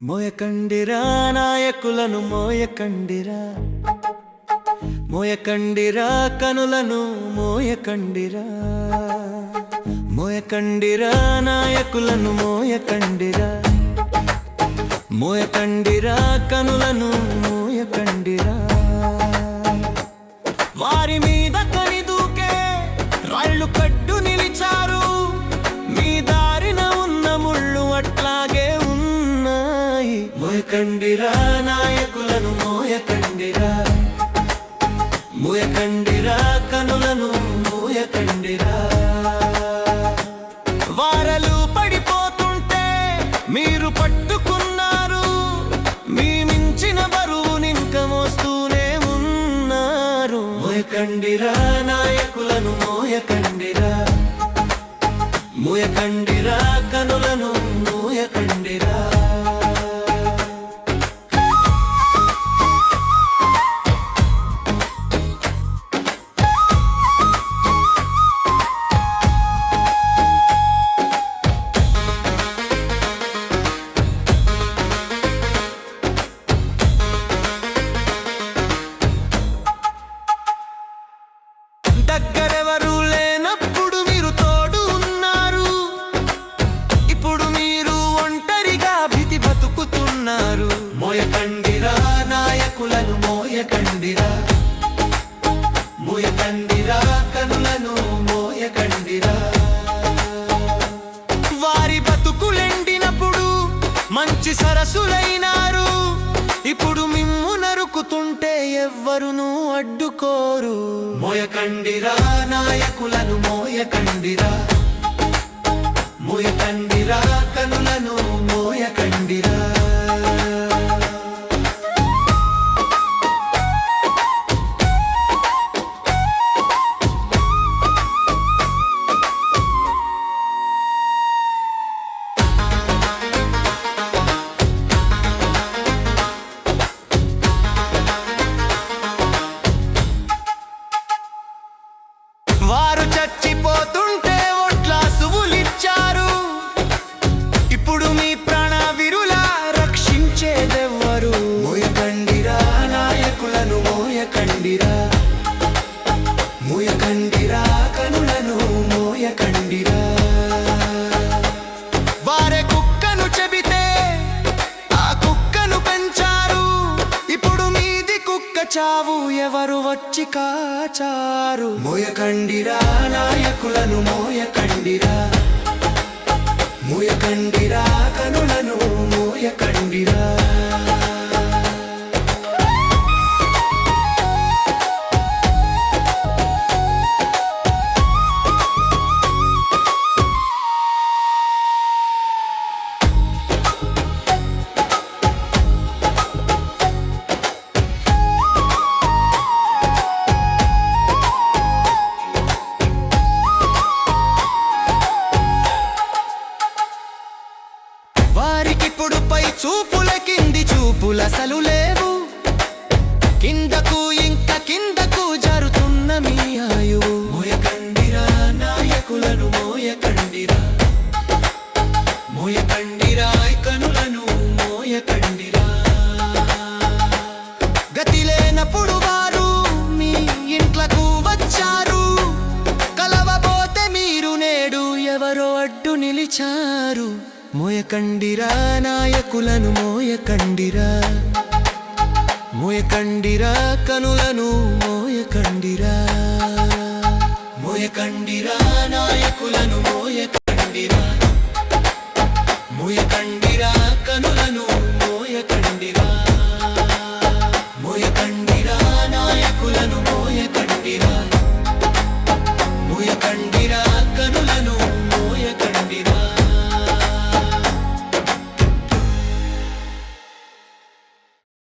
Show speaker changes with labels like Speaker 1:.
Speaker 1: మోయకండిరా నాయకులను మోయకండిరా, మోయకండిరా కనులను మోయకండిరా, మోయకండిరా నాయకులను మోయకండిరా, మోయకండిరా కనులను మోయకండిరా. వారి మీద కని దూకే రాళ్ళు కట్టు నిలిచారు, మీ దారిన ఉన్న ముళ్ళు అట్లాగే ఉన్నాయి. మోయకండిరా నాయకులను మోయకండిరా, మోయకండిరా కనులను మోయకండిరా. వారలు పడిపోతుంటే మీరు పట్టుకున్నారు, మీ మించిన బరువునింక మోస్తూనే ఉన్నారు. మోయకండిరా నాయకులను మోయకండిరా, మోయకండిరా కనులను మోయకండిరా. దగ్గరెవరు లేనప్పుడు మీరు తోడు ఉన్నారు, ఇప్పుడు మీరు ఒంటరిగా భీతి బతుకుతున్నారు. మోయకండిరా నాయకులను మోయకండిరా, మోయకండిరా కనులను మోయకండిరా. వారి బతుకులెండినప్పుడు మంచి సరసులైనారు, ఇప్పుడు మిమ్ము నరుకుతుంటే ఎవ్వరును అడ్డుకోరు. మోయకండిరా నాయకులను మోయకండిరా, మోయకండిరా కనులను మోయకండిరా. వారు చచ్చిపోతుంటే ఒట్ల సువులిచ్చారు, ఇప్పుడు మీ ప్రాణ విరులా రక్షించేదెవ్వరు. మోయకండిరా నాయకులను మోయకండిరా, మోయకండిరా కనులను మోయకండిరా. వారే కుక్కను చెబితే ఆ కుక్కను పెంచారు, ఇప్పుడు మీది కుక్క చావు ఎవరు వచ్చి కాచారు. మోయకండిరా నాయకులను మోయకండిరా, మోయకండిరా కనులను మోయకండిరా. వారికిప్పుడు పై చూపుల కింది చూపుల అసలు లేవు, కిందకు ఇంకా కిందకు జరుగుతున్న మీ ఆయువు. మోయకండిరా నాయకులను మోయకండిరా, మోయకండిరా కనులను మోయకండిరా. గతి లేనప్పుడు వారు మీ ఇంట్లకు వచ్చారు, కలవబోతే మీరు నేడు ఎవరో అడ్డు నిలిచారు. మోయకండిరా నాయకులను మోయకండిరా, మోయకండిరా కనులను మోయకండిరా, మోయకండిరా నాయకులను మోయకండిరా.